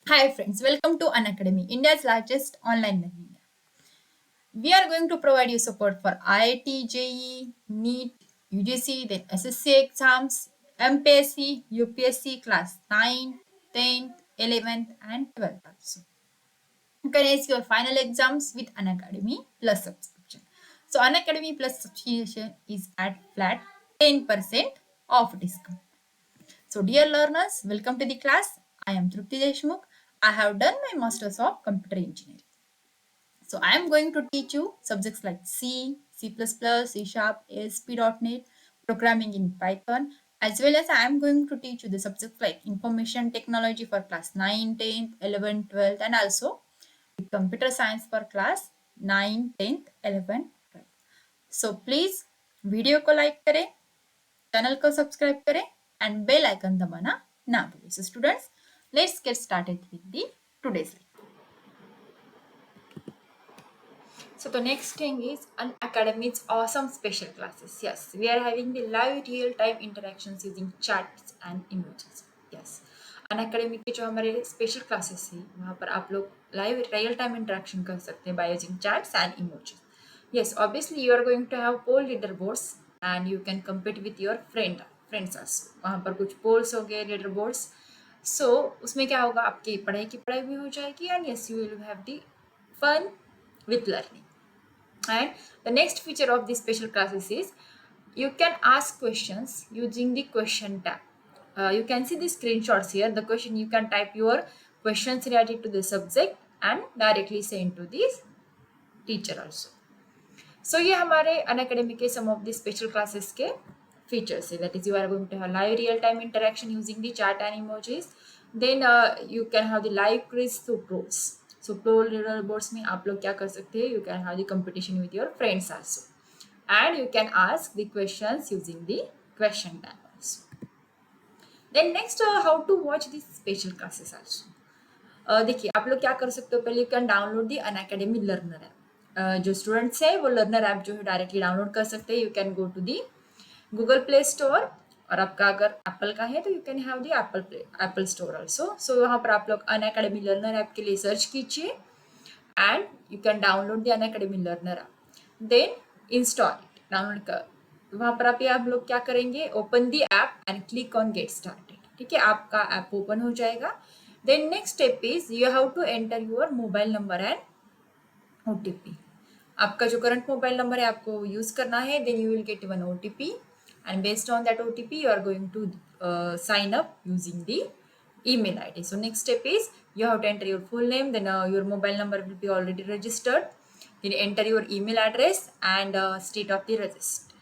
Hi friends, welcome to Unacademy, India's largest online learning app. We are going to provide you support for IIT, JEE, NEET, UGC, then SSC exams, MPSC, UPSC class 9, 10th, 11th and 12th also. You can ace your final exams with Unacademy Plus subscription. So Unacademy Plus subscription is at flat 10% off discount. So, dear learners, welcome to the class. I am Trupti Deshmukh. I have done my Masters of Computer Engineering. So, I am going to teach you subjects like C, C++, C Sharp, ASP.NET, programming in Python, as well as I am going to teach you the subjects like information technology for class 9, 10th, 11th, 12th, and also computer science for class 9, 10th, 11th, 12th. So, please video को like करें, channel को subscribe करें and bell icon दबाना ना भूलें. So students, let's get started with the today's lecture. So the next thing is Unacademy's awesome special classes. Yes, we are having the live real-time interactions using chats and emojis. Yes, Unacademy के जो हमारे special classes है वहाँ पर आप लोग live real time interaction कर सकते हैं by using chats and emojis. Yes, obviously you are going to have poll leaderboards and you can compete with your friends also. वहाँ पर कुछ polls हो गए leaderboards. So उसमें क्या होगा, आपकी पढ़ाई की पढ़ाई भी हो जाएगी and yes you will have the fun with learning. And the next feature of these special classes is you can ask questions using the question tab. You can see the screenshots here. The question, you can type your questions related to the subject and directly send to the teacher also. So ये हमारे Unacademy के some of the special classes के features है. That is, you are going to have live real time interaction using the chat and emojis. Then you can have the live quiz through pros. So pro leaderboards में आप लोग क्या कर सकते हैं? You can have the competition with your friends also, and you can ask the questions using the question tab also. Then next, how to watch these special classes also. देखिए आप लोग क्या कर सकते हो, पहले you can download the Unacademy learner app. जो students है वो लर्नर ऐप जो है डायरेक्टली डाउनलोड कर सकते हैं. You can go to the Google Play Store, और आपका अगर एप्पल का है तो you can have the Apple Store also. So वहाँ पर आप लोग अनअकैडमी लर्नर ऐप के लिए सर्च कीजिए and you can download the Unacademy learner app. Then install it, download कर. वहाँ पर आप लोग क्या करेंगे, open the app and click on get started. ठीक है, आपका ऐप ओपन हो जाएगा. Then next step is you have to enter your mobile number and OTP. आपका जो करंट मोबाइल नंबर है आपको यूज करना है. then you will get one OTP and based on that OTP you are going to sign up using the email ID. So next step is you have to enter your full name, then your mobile number will be already registered. Then enter your email address and state of the register.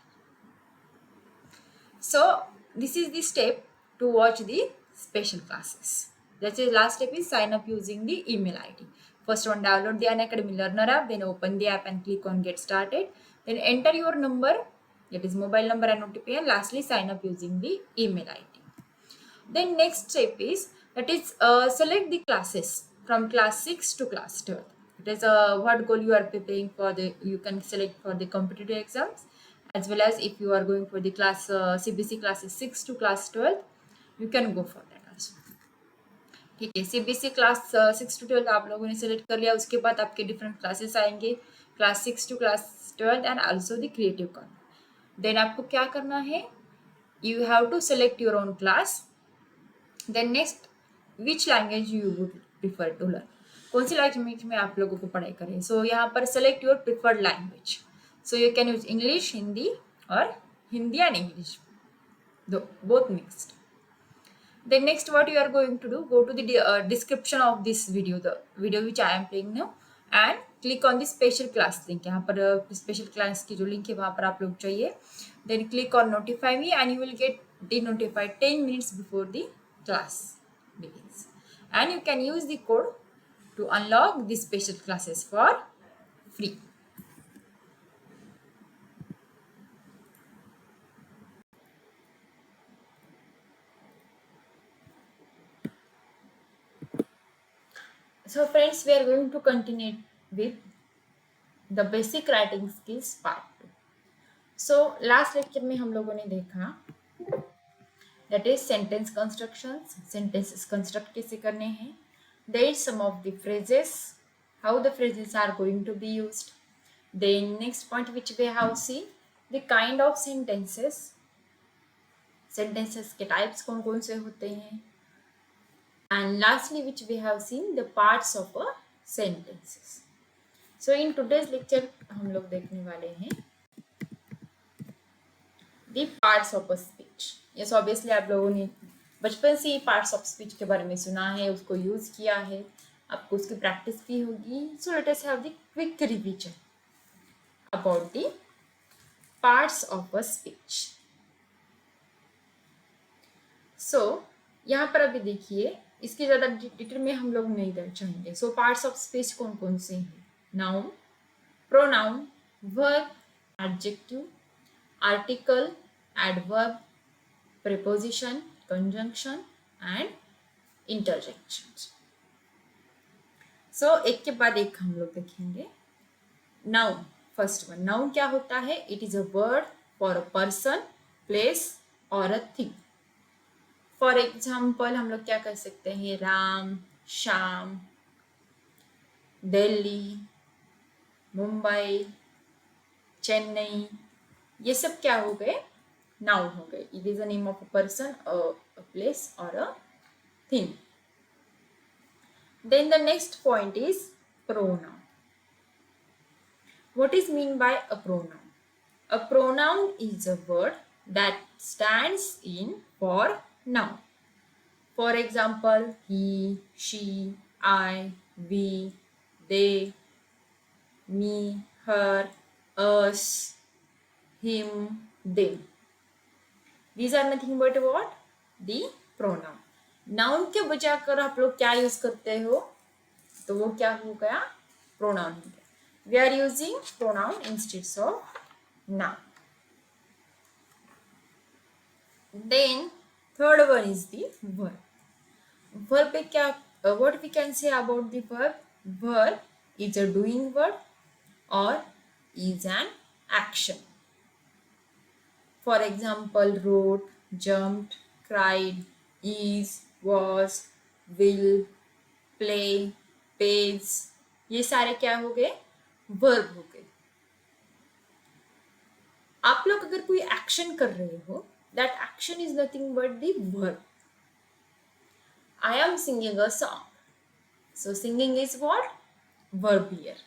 So this is the step to watch the special classes. That's the last step is sign up using the email ID. First one, download the Unacademy Learner app, then open the app and click on get started. Then enter your number, that is mobile number and OTP, and lastly sign up using the email ID. Then next step is that is select the classes from class 6 to class 12. It is what goal you are preparing for. The you can select for the competitive exams, as well as if you are going for the class CBC classes 6 to class 12, you can go for that also. ठीक है, CBC class 6 to 12 आप लोगों ने select कर लिया. उसके बाद आपके डिफरेंट क्लासेस आएंगे, class 6 to class 12 and also the creative corner. Then आपको क्या करना है, you have to select your own class. Then next, which language you would prefer to learn, कौन सी लैंग्वेज में आप लोगों को पढ़ाई करें. सो यहाँ पर select your preferred language. So you can use English, Hindi, और Hindi and English, both mixed. Then next what you are going to do, go to the description of this video, the video which I am playing now, and click on the special class link. यहाँ पर special class की जो link है वहाँ पर आप लोग चाहिए. Then click on notify me and you will get denotified 10 minutes before the class begins. And you can use the code to unlock the special classes for free. So friends, we are going to continue with the basic writing skills part 2. So last lecture में हम लोगों ने देखा that is sentence constructions, sentences construct कैसे करने हैं, Then some of the phrases, how the phrases are going to be used. Then next point which we have seen, the kind of sentences, sentences के types कौन कौन से होते हैं. And lastly which we have seen, the parts of a sentences. So in today's lecture हम लोग देखने वाले हैं the parts of a speech. Yes, obviously आप लोगों ने बचपन से ही पार्ट्स ऑफ स्पीच के बारे में सुना है, उसको यूज किया है, आपको उसकी प्रैक्टिस भी होगी. So let us have the quick revision about the parts of a speech. So यहाँ पर अभी देखिए, इसकी ज़्यादा डिटेल में हम लोग नहीं जाएंगे. सो पार्ट्स ऑफ स्पीच कौन कौन से हैं? Noun, pronoun, verb, adjective, article, adverb, preposition, conjunction and interjections. So एक के बाद एक हम लोग देखेंगे. Noun, first one. Noun क्या होता है? It is a word for a person, place or a thing. For example हम लोग क्या कर सकते हैं? राम, श्याम, दिल्ली, मुंबई, चेन्नई, ये सब क्या हो गए? Noun हो गए. It is the name of a person, a place or a thing. Then the next point is pronoun. What is mean by a pronoun? A pronoun is a word that stands in for noun. For example, he, she, I, we, they, me, her, us, him, them. These are nothing but what? The pronoun. Noun के बजाय कर आप लोग क्या use करते हो? तो वो क्या हो गया? Pronoun हो गया. We are using pronoun instead of noun. Then third one is the verb. Verb पे क्या? What we can say about the verb? Verb is a doing word or is an action. For example, wrote, jumped, cried, is, was, will, play, pays, ये सारे क्या हो गए? Verb हो गए. आप लोग अगर कोई एक्शन कर रहे हो, that action is nothing but the verb. I am singing a song. So singing is what? Verb here.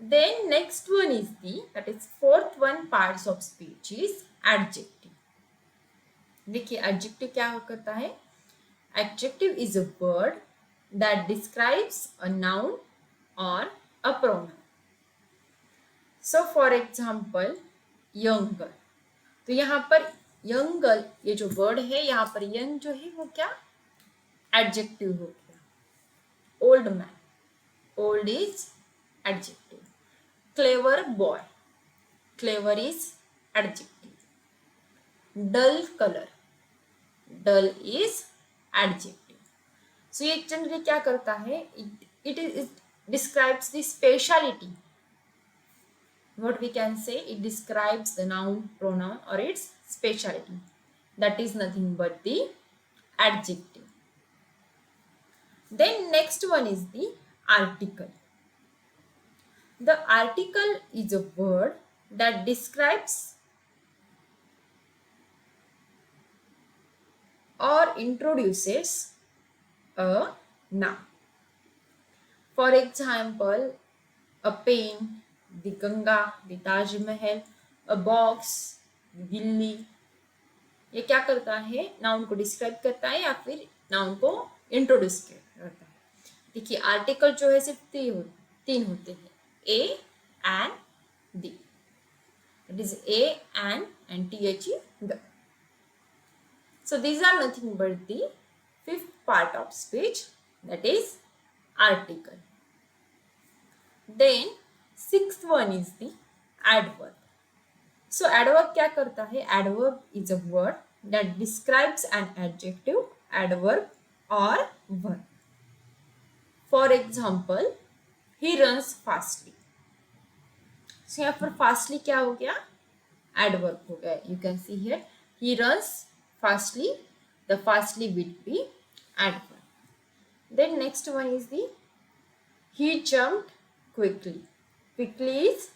Then next one is that is fourth one parts of speech is adjective. देखिए adjective क्या करता है? Adjective is a word that describes a noun or a pronoun. So for example, younger. तो यहाँ पर younger ये जो word है, यहाँ पर young जो है वो क्या? Adjective हो गया. Old man. Old is adjective. Clever boy. Clever is adjective. Dull color. Dull is adjective. So ये जनरली क्या करता है? It describes the speciality. What we can say? It describes the noun, pronoun or its speciality. That is nothing but the adjective. Then next one is the article. The article is a word that describes or introduces a noun. For example, a pen, the Ganga, the Taj Mahal, a box, Delhi. ये क्या करता है? Noun को describe करता है या फिर noun को इंट्रोड्यूस करता है. देखिए आर्टिकल जो है सिर्फ तीन होते हैं, A and the. It is A and T H E the. So these are nothing but the fifth part of speech, that is article. Then sixth one is the adverb. So adverb क्या करता है? Adverb is a word that describes an adjective, adverb or verb. For example, he runs fastly. So यहाँ पर fastly क्या हो गया? Adverb हो गया. You can see here, he runs fastly. The fastly will be adverb. Then next one is the he jumped quickly. Quickly is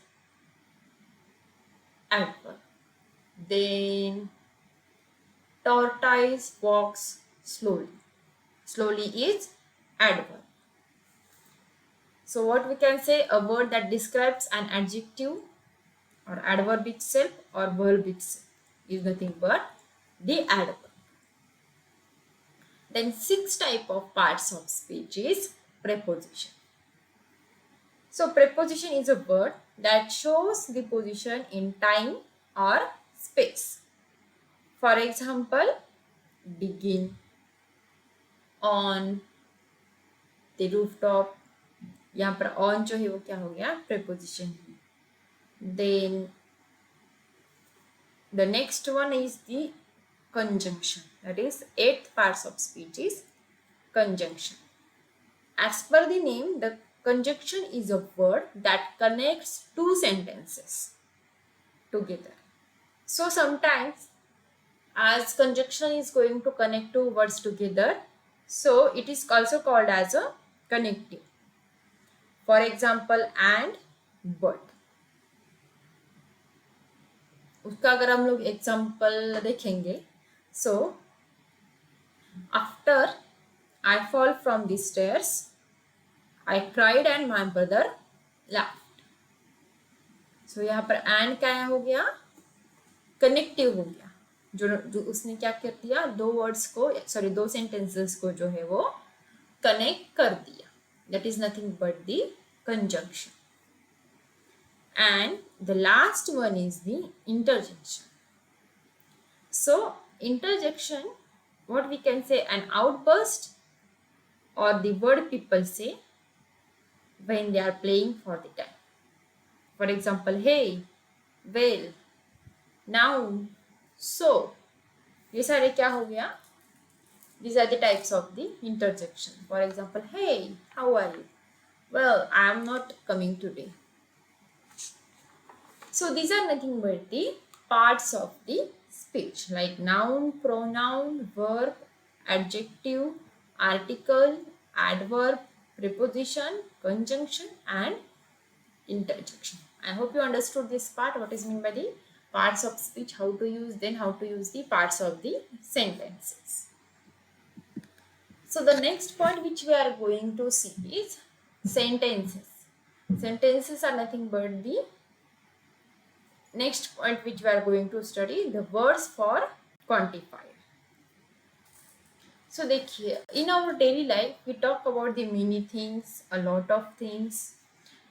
adverb. Then tortoise walks slowly. Slowly is adverb. So what we can say, a word that describes an adjective or adverb itself or verb itself is nothing but the adverb. Then sixth type of parts of speech is preposition. So preposition is a word that shows the position in time or space. For example, begin, on, the rooftop. यहाँ पर on जो है वो क्या हो गया, preposition. Then the next one is the conjunction. That is eighth parts of speech is conjunction. As per the name, the conjunction is a word that connects two sentences together. So sometimes as conjunction is going to connect two words together, so it is also called as a connective. For example, and but. उसका अगर हम लोग example देखेंगे, so after I fall from the stairs, I cried and my brother laughed. So यहाँ पर and क्या हो गया, कनेक्टिव हो गया. जो उसने क्या कर दिया, दो वर्ड्स को सॉरी दो सेंटेंसेस को जो है वो कनेक्ट कर दिया. That is nothing but the conjunction. And the last one is the interjection. So interjection, what we can say, an outburst or the word people say when they are playing for the time. For example, hey, well, now, so. ये सारे क्या हो गया? These are the types of the interjection. For example, hey, how are you? Well, I am not coming today. So these are nothing but the parts of the speech, like noun, pronoun, verb, adjective, article, adverb, preposition, conjunction, and interjection. I hope you understood this part, what is meant by the parts of speech, how to use, then how to use the parts of the sentences. So the next point which we are going to see is sentences. Sentences are nothing but the next point which we are going to study, the words for quantifier. So देखिए, in our daily life we talk about the many things, a lot of things.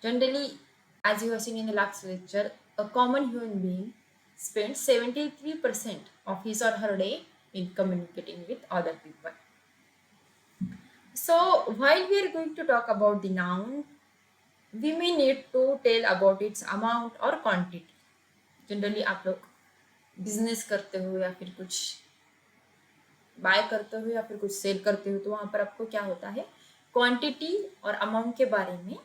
Generally, as you have seen in the last lecture, a common human being spends 73% of his or her day in communicating with other people. So while we are going to talk about the noun, we may need to tell about its amount or quantity. Generally आप लोग business करते हो या फिर कुछ bye करते हो या फिर कुछ सेल करते हो, तो वहां पर आपको क्या होता है, क्वांटिटी और अमाउंट के बारे में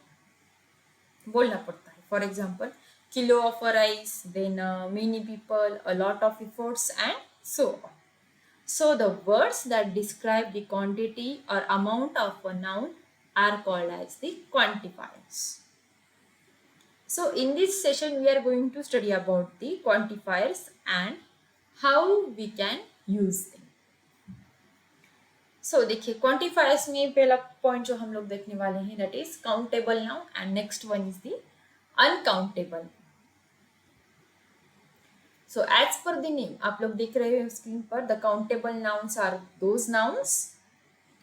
बोलना पड़ता है. For example, kilo of rice, then many people, a lot of efforts and so on. So the words that describe the quantity or amount of a noun are called as the quantifiers. So in this session we are going to study about the quantifiers and how we can use them. So देखिए, quantifiers में पहला point जो हम लोग देखने वाले हैं, that is countable noun, and next one is the uncountable. So as per the name, आप लोग देख रहे हो स्क्रीन पर, the countable nouns are those nouns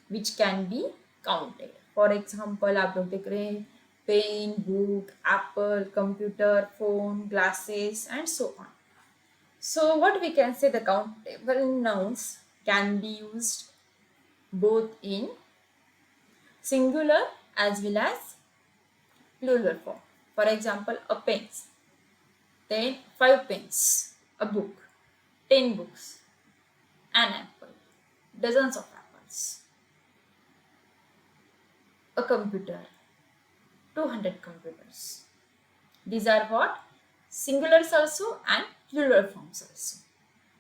which can be counted. For example, आप लोग देख रहे हैं pen, book, apple, computer, phone, glasses, and so on. So what we can say, the countable nouns can be used both in singular as well as plural form. For example, a pen, then 5 pens, a book, 10 books, an apple, dozens of apples, a computer, 200 computers. These are what? Singulars also and plural forms also.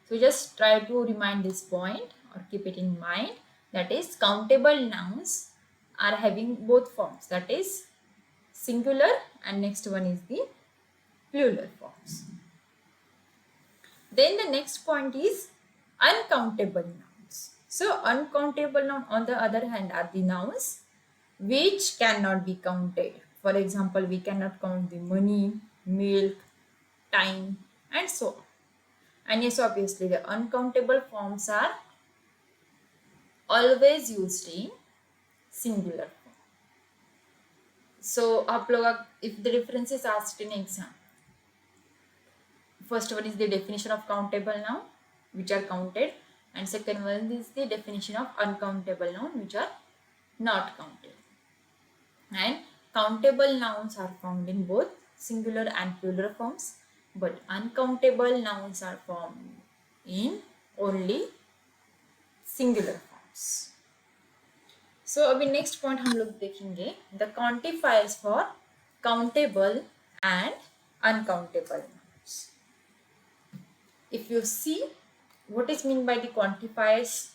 So just try to remind this point or keep it in mind. That is, countable nouns are having both forms, that is singular, and next one is the plural forms. Then the next point is uncountable nouns. So uncountable noun on the other hand are the nouns which cannot be counted. For example, we cannot count the money, milk, time, and so on. And yes, obviously the uncountable forms are always used in singular form. So आप लोग if the reference is asked in exam, first one is the definition of countable noun which are counted, and second one is the definition of uncountable noun which are not counted. And countable nouns are found in both singular and plural forms, but uncountable nouns are found in only singular forms. So अभी next point हम लोग देखेंगे the quantifiers for countable and uncountable nouns. If you see what is meant by the quantifiers,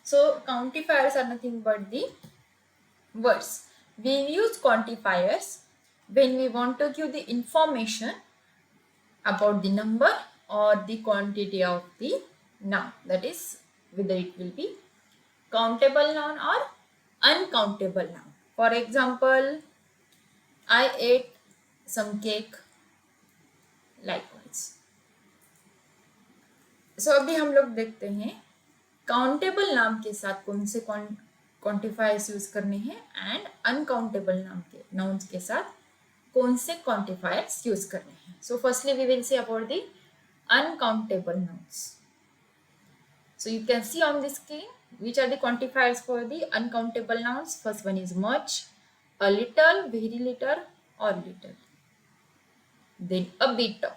so quantifiers are nothing but the words. We use quantifiers when we want to give the information about the number or the quantity of the noun, that is whether it will be countable noun or uncountable noun. For example, I ate some cake, likewise. So अभी हम लोग देखते हैं countable नाम के साथ कौन से क्वांटिफायर्स यूज करने हैं एंड अनकाउंटेबल नाम के नाउन्स के साथ कौन से क्वांटिफायर्स यूज करने हैं. So firstly we will see about the uncountable nouns. So you can see on the screen which are the quantifiers for the uncountable nouns. First one is much, a little, very little, or little. Then a bit of.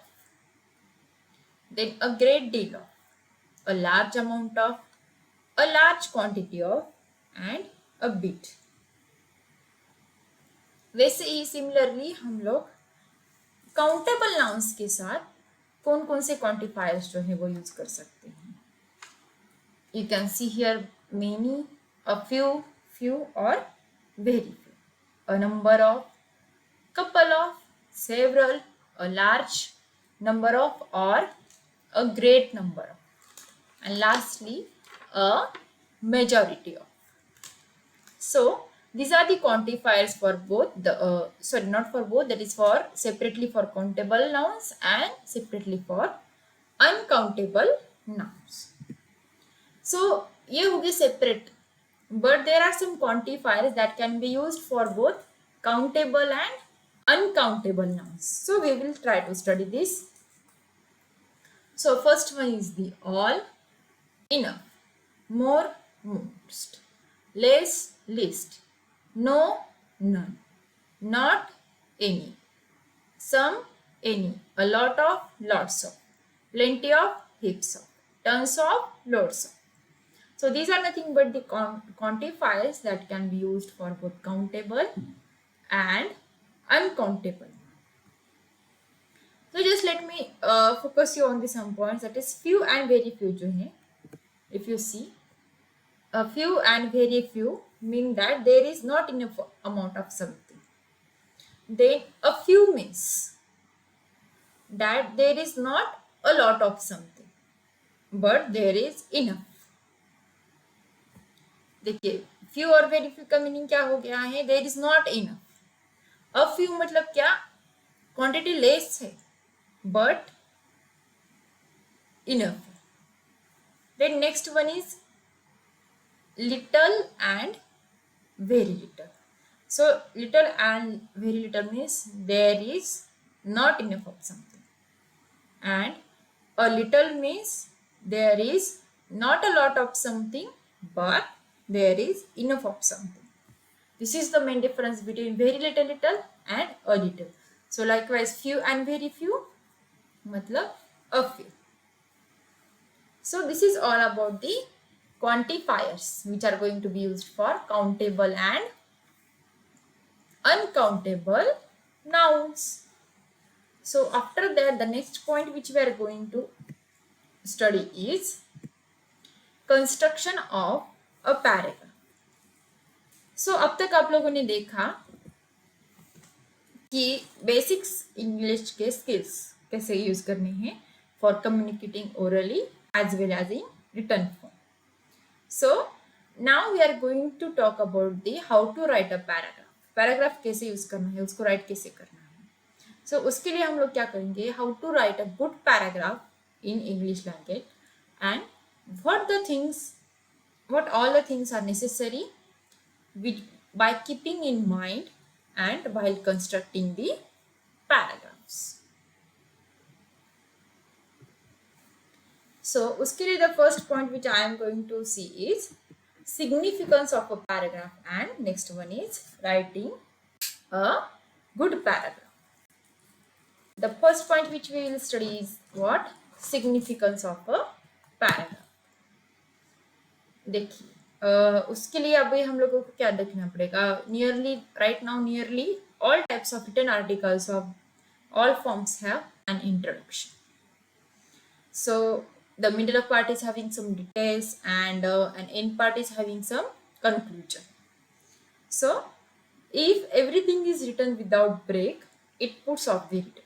Then a great deal of, a large amount of, a large quantity of, and a bit. वैसे ही similarly हम लोग countable nouns के साथ कौन कौन से quantifiers जो है वो यूज कर सकते हैं. You can see here many, a few or very few, a number of, couple of, several, a large number of, or a great number of, and lastly a majority of. So these are the quantifiers for both the not for both, that is for separately for countable nouns and separately for uncountable nouns. So ये हो गए separate, but there are some quantifiers that can be used for both countable and uncountable nouns. So we will try to study this. So first one is the all, enough, more, most, less, least, no, none, not, any, some, any, a lot of, lots of, plenty of, heaps of, tons of, loads of. So these are nothing but the quantifiers that can be used for both countable and uncountable. So just let me focus you on the some points, that is few and very few जो है. If you see, a few and very few mean that there is not enough amount of something. Then a few means that there is not a lot of something, but there is enough. देखिए few और very few का meaning क्या हो गया है, there is not enough. a few मतलब क्या, quantity less है but enough. Then next one is little and very little. So little and very little means there is not enough of something, and a little means there is not a lot of something but there is enough of something. This is the main difference between very little and a little. So likewise few and very few matlab a few. So this is all about the quantifiers which are going to be used for countable and uncountable nouns. So after that, the next point which we are going to study is construction of a paragraph. So अब तक आप लोगों ने देखा कि basics English के skills कैसे use करने हैं for communicating orally as well as in written form. So now we are going to talk about the how to write a paragraph. Paragraph कैसे यूज करना है, उसको राइट कैसे करना है। सो उसके लिए हम लोग क्या करेंगे, how to write a good paragraph in English language and what the things what all the things are necessary which, by keeping in mind and while constructing the paragraphs. So uske liye the first point which I am going to see is significance of a paragraph, and next one is writing a good paragraph. The first point which we will study is what? Significance of a paragraph. देखिए उसके लिए अभी हम लोगों को क्या देखना पड़ेगा, nearly right now nearly all types of written articles of all forms have an introduction. So the middle of part is having some details and an end part is having some conclusion. So if everything is written without break, it puts off the reader.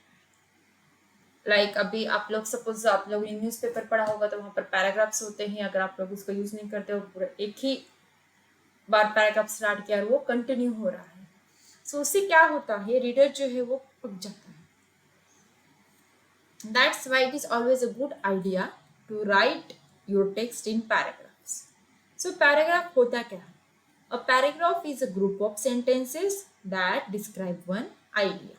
Like अभी आप लोग suppose आप लोग ने newspaper पढ़ा होगा तो वहां पर पैराग्राफ्स होते हैं, अगर आप लोग उसको यूज नहीं करते हो पूरा एक ही बार पैराग्राफ स्टार्ट किया और वो कंटिन्यू हो रहा है, सो उससे क्या होता है, रीडर जो है वो पक जाता है। That's why it is always a good idea to write your text in paragraphs. So paragraph होता क्या है? A paragraph is a group of sentences that describe one idea.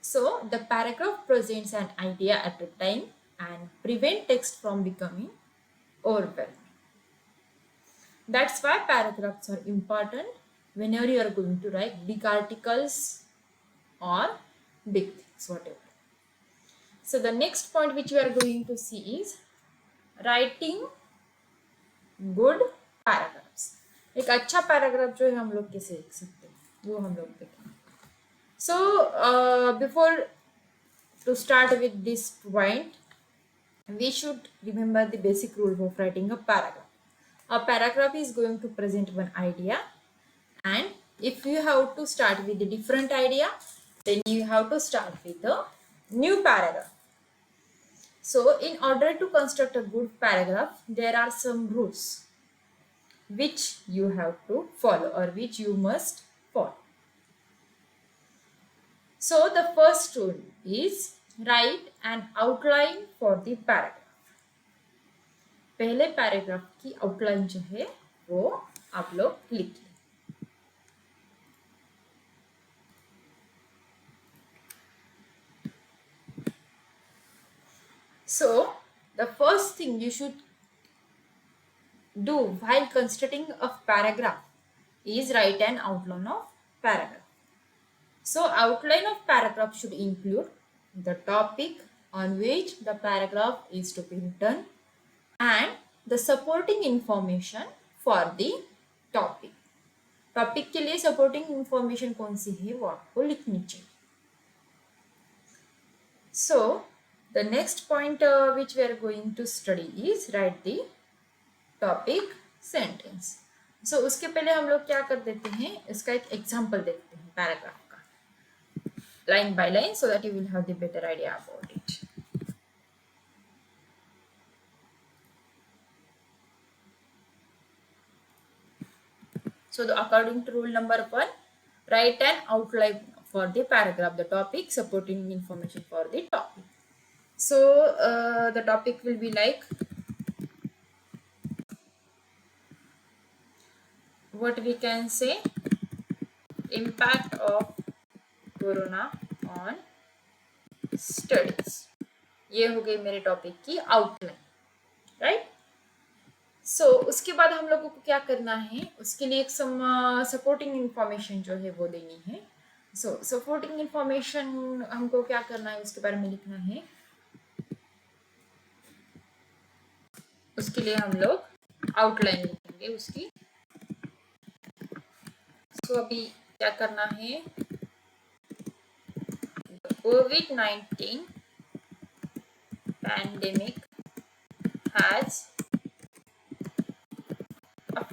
So the paragraph presents an idea at a time and prevent text from becoming overwhelming. That's why paragraphs are important whenever you are going to write big articles or big things, whatever. So the next point which we are going to see is writing good paragraphs. एक अच्छा paragraph जो है हम लोग कैसे लिख सकते हैं वो हम लोग देखेंगे. So before to start with this point, we should remember the basic rule of writing a paragraph. A paragraph is going to present one idea, and if you have to start with a different idea, then you have to start with a new paragraph. So in order to construct a good paragraph, there are some rules which you have to follow or which you must follow. So the first rule is write an outline for the paragraph. पहले paragraph की outline जो है वो आप लोग लिख लें. So the first thing you should do while constructing a paragraph is write an outline of paragraph. So outline of paragraph should include the topic on which the paragraph is to be written and the supporting information for the topic. Topic के लिए supporting information कौन सी है वो आपको लिखनी चाहिए. So the next point which we are going to study is write the topic sentence. So उसके पहले हम लोग क्या कर देते हैं, इसका एक एग्जाम्पल देखते हैं पैराग्राफ का line by line so that you will have the better idea about it. So according to rule number 1, write an outline for the paragraph, the topic, supporting information for the topic. So the topic will be like what we can say, impact of corona on studies. ये हो गई मेरे topic की outline, right. सो उसके बाद हम लोगों को क्या करना है, उसके लिए एक सपोर्टिंग इंफॉर्मेशन जो है वो देनी है. सो सपोर्टिंग इंफॉर्मेशन हमको क्या करना है, उसके बारे में लिखना है. उसके लिए हम लोग आउटलाइन लिखेंगे उसकी. सो अभी क्या करना है, COVID-19 pandemic has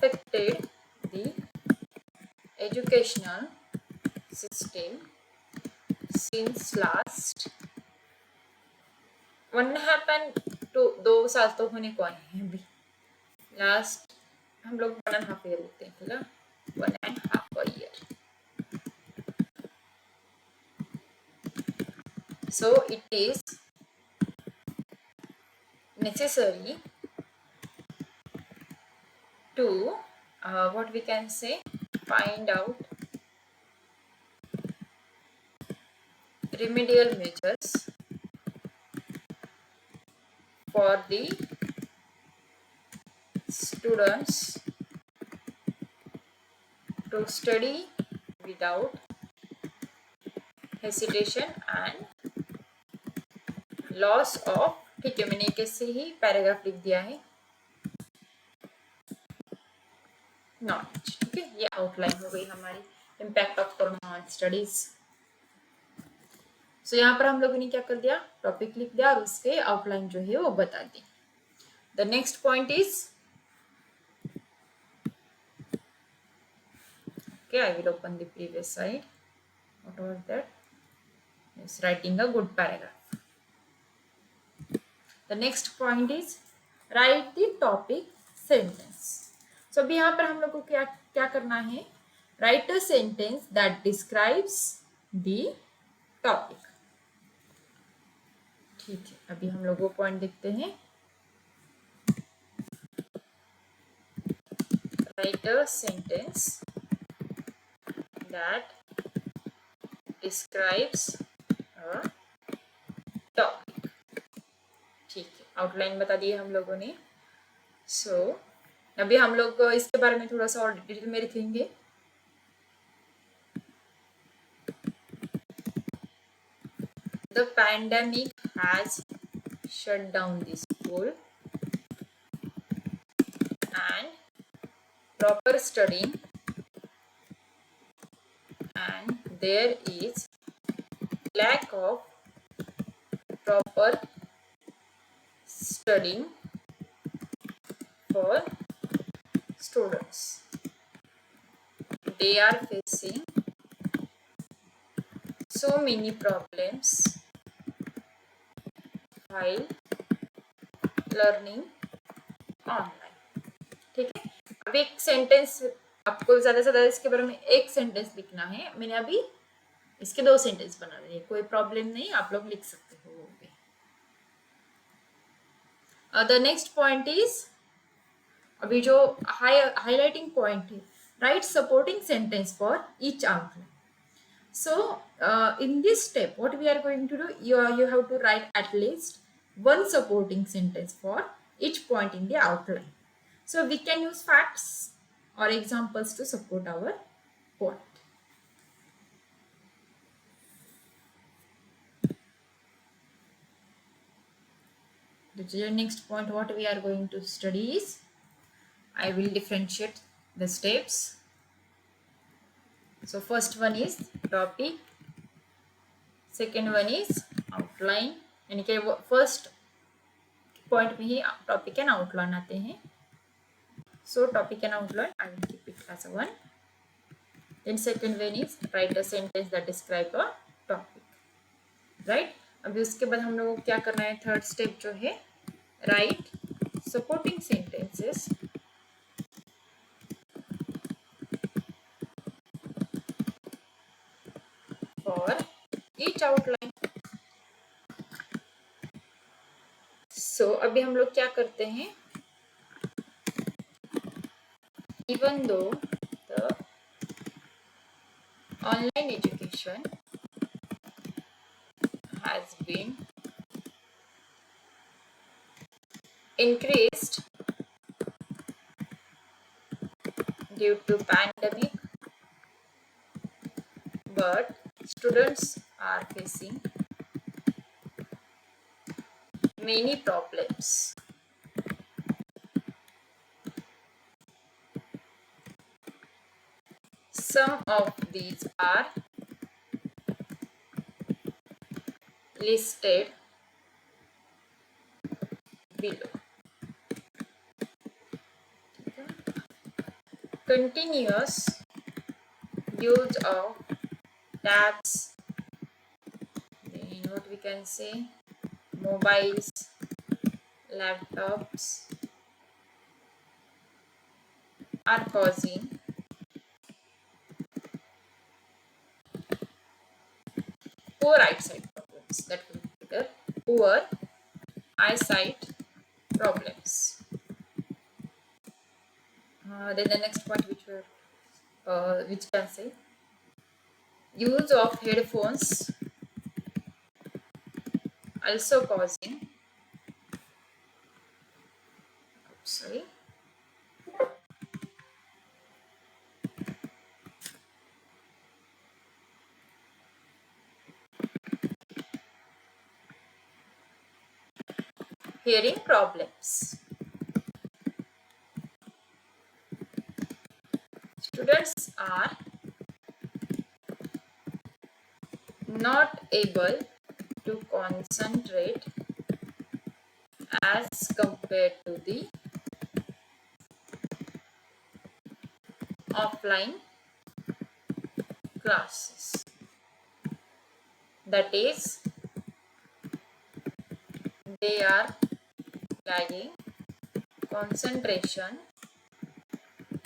affected the educational system since last 2 साल तो होने को आए हैं अभी, लास्ट हम लोग 1.5 ईयर लिखते हैं, ठीक है, 1.5 year. So it is necessary to what we can say, find out remedial measures for the students to study without hesitation and loss of, ठीक है, मैंने कैसे ही पैराग्राफ लिख दिया है, नॉलेज. ठीक है, ये आउटलाइन हो गई हमारी impact of corona on studies. So यहाँ पर हम लोगों ने क्या कर दिया, टॉपिक लिख दिया और उसके आउटलाइन जो है वो बता दी. The next point is, okay, I will open the previous slide. What was that? Yes, writing a good paragraph. The next point is write the topic sentence. So अभी यहाँ पर हम लोग को क्या क्या करना है, write a sentence that describes the topic. ठीक है, अभी हम लोग वो पॉइंट देखते हैं. Write a sentence that describes a topic. ठीक है, आउटलाइन बता दिए हम लोगों ने. सो अभी हम लोग इसके बारे में थोड़ा सा और डिटेल में लिखेंगे. The pandemic has shut down the school and proper studying, and there is lack of proper studying for students. They are facing so many problems while learning online. ठीक है, अब एक सेंटेंस आपको ज्यादा से ज्यादा इसके बारे में एक सेंटेंस लिखना है. मैंने अभी इसके 2 सेंटेंस बना दिए, कोई प्रॉब्लम नहीं, आप लोग लिख सकते हो वो भी. द नेक्स्ट पॉइंट इज, अभी जो हाईलाइटिंग पॉइंट है, right supporting sentence for each outline. So in this step what we are going to do, you have to write at least one supporting sentence for each point in the outline. So we can use facts or examples to support our point. The next point what we are going to study is, I will differentiate the steps. So first one is topic, second one is outline, यानी कि first point में ही topic and outline आते हैं. So topic and outline, I will keep it as a one. Then second one is write a sentence that describe a topic. Right? अभी उसके बाद हम लोगों को क्या करना है, थर्ड स्टेप जो है, write supporting sentences for each outline. So अभी हम लोग क्या करते हैं, even though the online education has been increased due to pandemic, but students are facing many problems. Some of these are listed below. continuous use of tabs, then what we can say, mobiles, laptops are causing poor eyesight problems. That will be better. Poor eyesight problems. Then the next point which can say, use of headphones also causing, sorry, hearing problems. Students are not able to concentrate as compared to the offline classes. That is, they are lagging concentration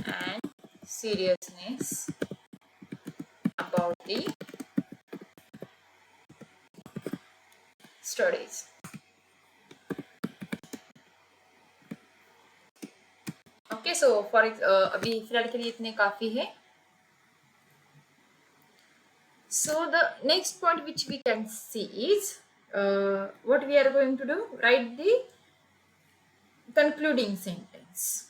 and seriousness about the studies. Okay, so for अभी फिलहाल के लिए इतने काफी है. So the next point which we can see is what we are going to do, write the concluding sentence.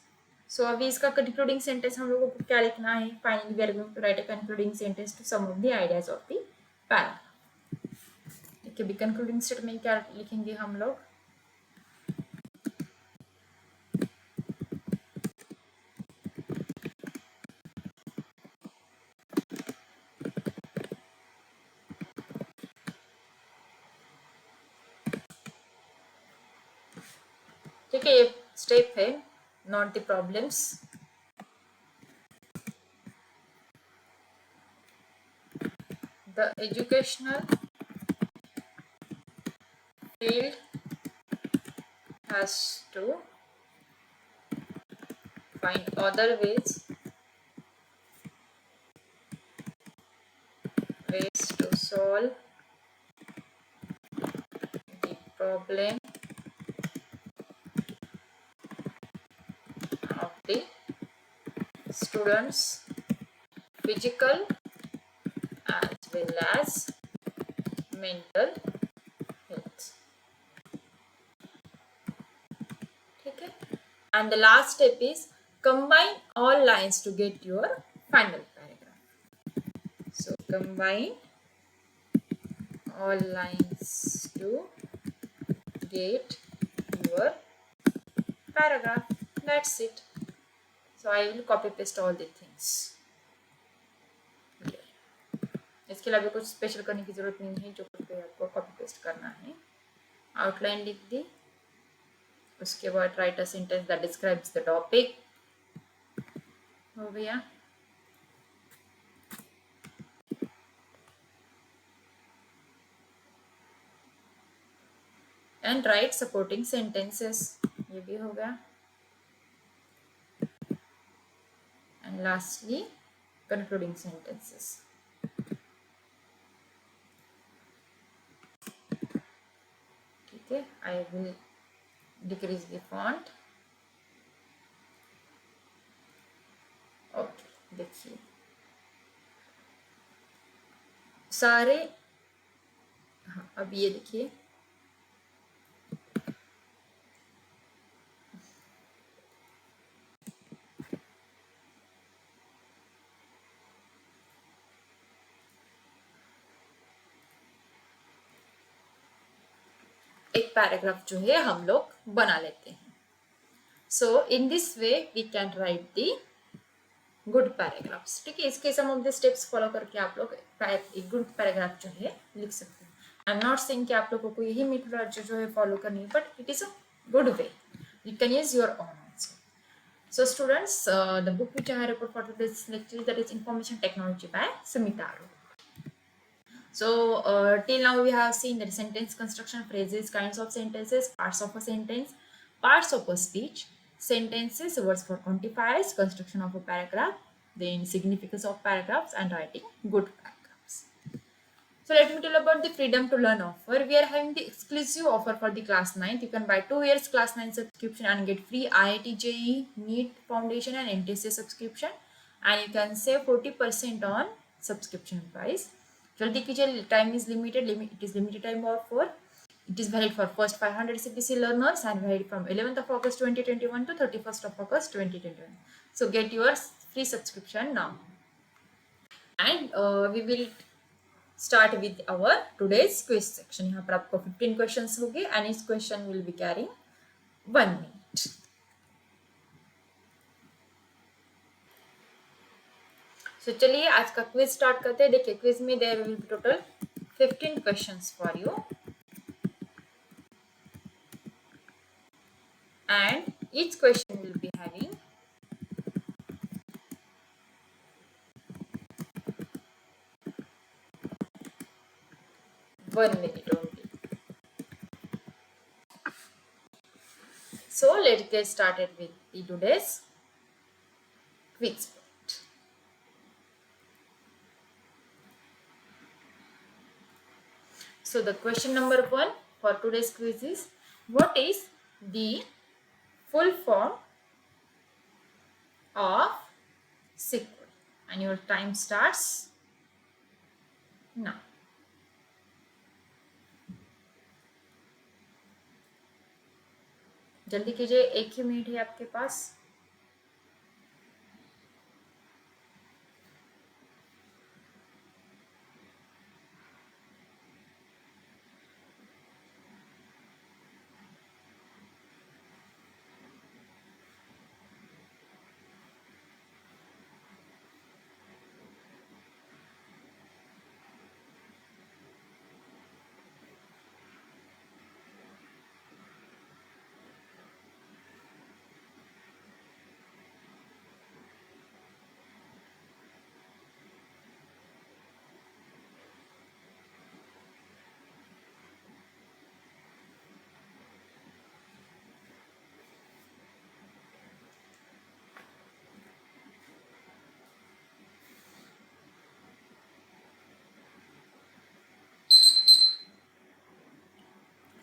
So अभी इसका concluding sentence हम लोगों को क्या लिखना है? Finally we are going to write a concluding sentence to some of the ideas of the paragraph. ठीक है, अभी concluding statement में क्या लिखेंगे हम लोग? ठीक है, ये स्टेप है, not the problems. The educational field has to find other ways to solve the problem of the students' physical as well as mental health. Okay, and the last step is combine all lines to get your final paragraph. So combine all lines to get your paragraph. That's it. So I will copy paste all the things. इसके अलावा कुछ special करने की जरूरत नहीं है, जो कुछ भी आपको कॉपी पेस्ट करना है. आउटलाइन लिख दी, उसके बाद right a sentence that describes the topic, हो गया. एंड राइट सपोर्टिंग सेंटेंसेस, ये भी हो गया. And lastly concluding sentences. ठीक है, I will decrease the font. Okay, देखिए सारे, हाँ अब ये देखिए, एक पैराग्राफ जो है हम लोग बना लेते हैं. So in this way we can write the good paragraphs. ठीक है, इसके some of the steps follow करके आप लोग एक गुड पैराग्राफ जो है लिख सकते हैं. आई एम नॉट सेइंग कि आप लोगों को यही मेथड जो है फॉलो करनी है, but it is a good way. You can use your own answer. So students, the book which I have referred for today's lecture, that is Information Technology by Sumitaro. So till now we have seen that sentence construction, phrases, kinds of sentences, parts of a sentence, parts of a speech, sentences, words for quantifiers, construction of a paragraph, then significance of paragraphs, and writing good paragraphs. So let me tell about the Freedom to Learn offer. We are having the exclusive offer for the class 9th. You can buy 2 years class 9 subscription and get free IIT JEE, NEET Foundation and NTSA subscription, and you can save 40% on subscription price. जल्दी कीजिए, time is limited. It is limited time offer. It is valid for first 500 CPC learners and valid from 11th of August 2021 to 31st of August 2021. So get your free subscription now. And we will start with our today's quiz section. यहाँ पर आपको 15 questions होंगे and each question will be carrying 1 minute. So चलिए आज का quiz start करते हैं. देखिए क्विज में there will be total 15 questions for you and each question will be having 1 minute only. So let's get started with the today's quiz. So the question number 1 for today's quiz is, what is the full form of SQL? And your time starts now. जल्दी कीजिए, 1 ही minute है आपके पास.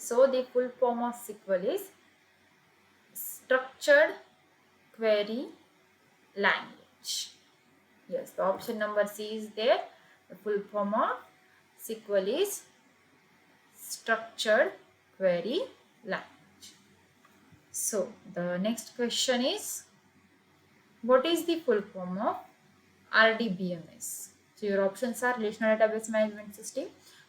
So the full form of SQL is Structured Query Language. Yes, the option number C is there. The full form of SQL is Structured Query Language. So the next question is, what is the full form of RDBMS? So your options are Relational Database Management System,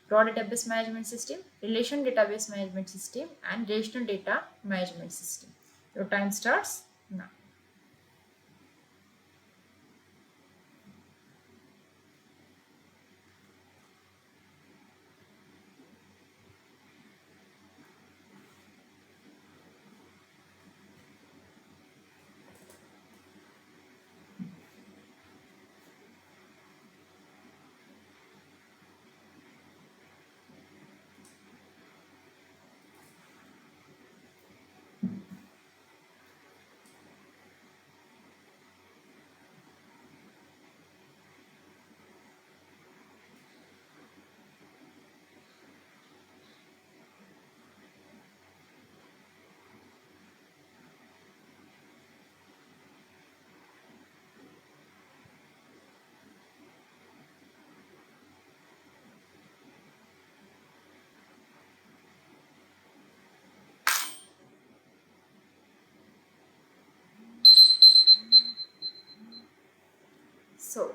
Raw Database Management System, Relation Database Management System, and Relational Data Management System. Your time starts now. So,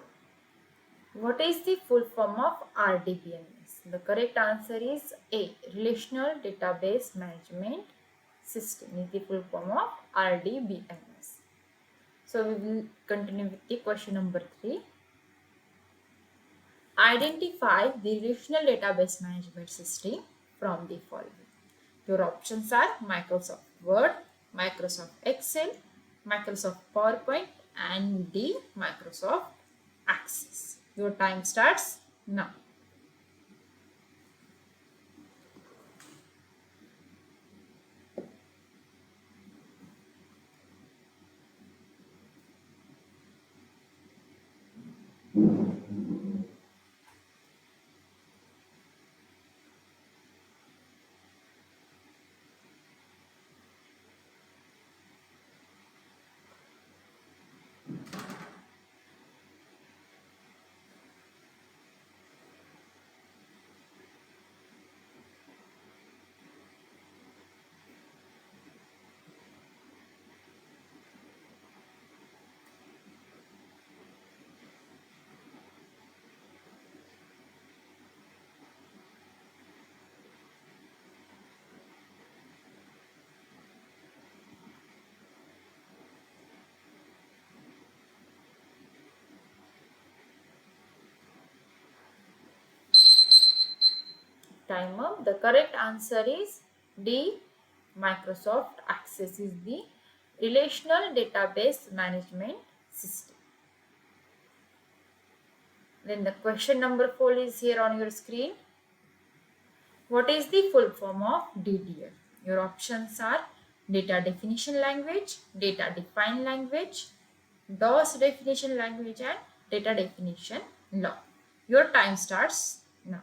what is the full form of RDBMS? The correct answer is A. Relational Database Management System is the full form of RDBMS. So, we will continue with the question number 3. Identify the Relational Database Management System from the following. Your options are Microsoft Word, Microsoft Excel, Microsoft PowerPoint, and D, Microsoft Access. Your time starts now. Time up. The correct answer is D. Microsoft Access is the relational database management system. Then the question number 4 is here on your screen. What is the full form of DDL? Your options are data definition language, data defined language, DOS definition language, and data definition law. Your time starts now.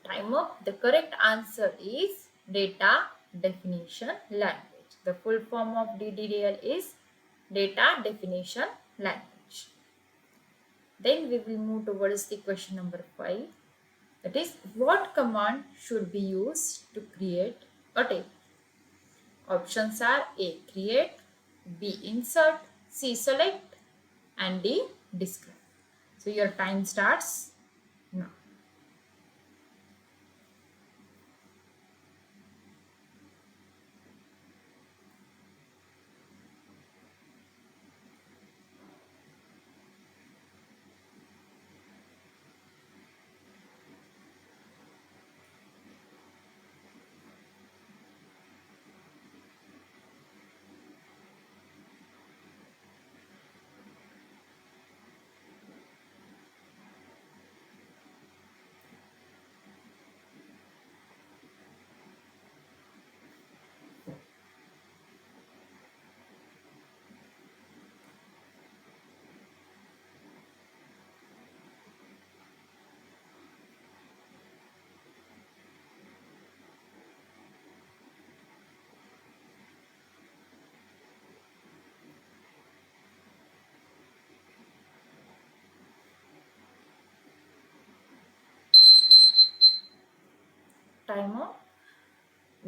Time up. The correct answer is data definition language. The full form of DDL is data definition language. Then we will move towards the question number 5. That is, what command should be used to create a table? Options are A, create, B, insert, C, select, and D, describe. So your time starts now. Time off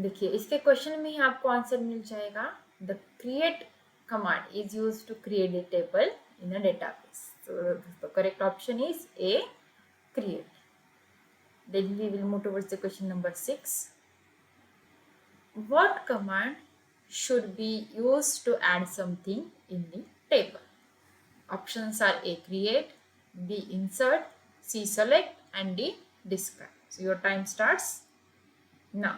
देखिए इसके question में ही आपको answer मिल जाएगा. The create command is use to create a table in a database. So the correct option is A, create. Then we will move towards the question number 6. What command should be used to add something in the table? Options are A, create, B, insert, C, select, and D, describe. So your time starts now.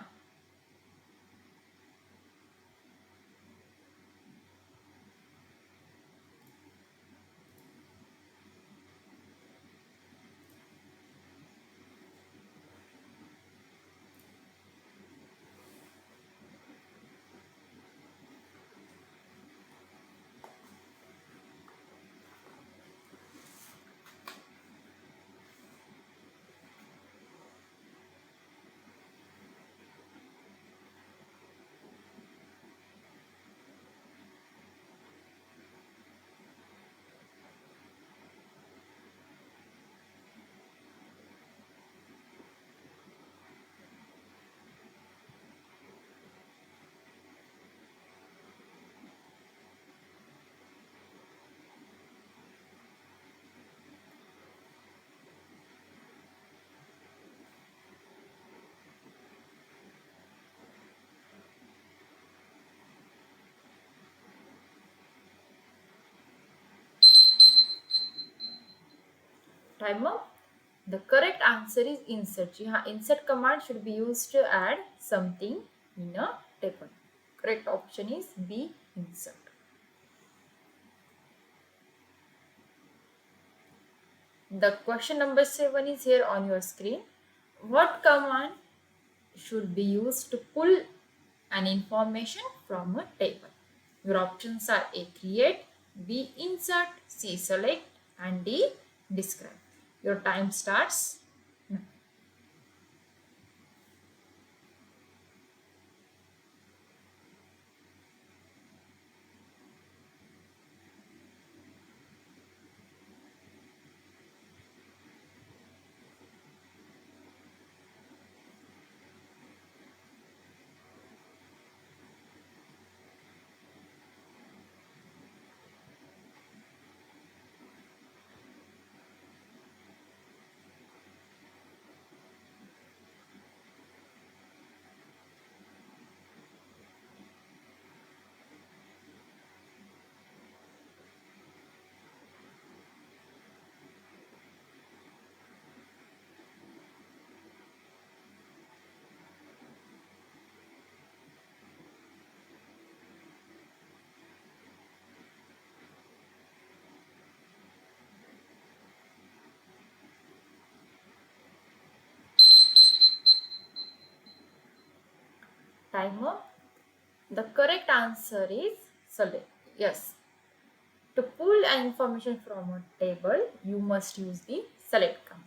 Time up. The correct answer is insert. जी हाँ, insert command should be used to add something in a table. Correct option is B, insert. The question number 7 is here on your screen. What command should be used to pull an information from a table? Your options are A, create, B, insert, C, select, and D, describe. Your time starts now. Timer. The correct answer is select. Yes. To pull an information from a table, you must use the select command.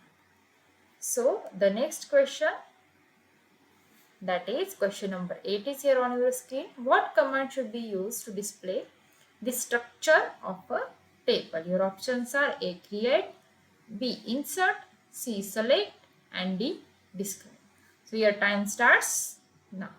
So the next question, that is question number 8, is here on your screen. What command should be used to display the structure of a table? Your options are A, create, B, insert, C, select, and D, describe. So your time starts now.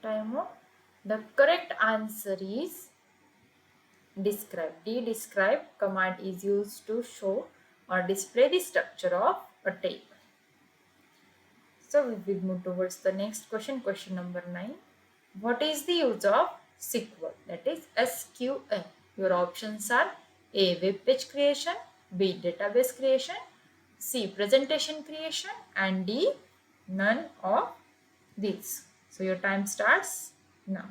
Time. The correct answer is describe. D, describe command is used to show or display the structure of a table. So we will move towards the next question, question number 9. What is the use of SQL? That is SQL. Your options are A, web page creation, B, database creation, C, presentation creation, and D, none of these. So your time starts now.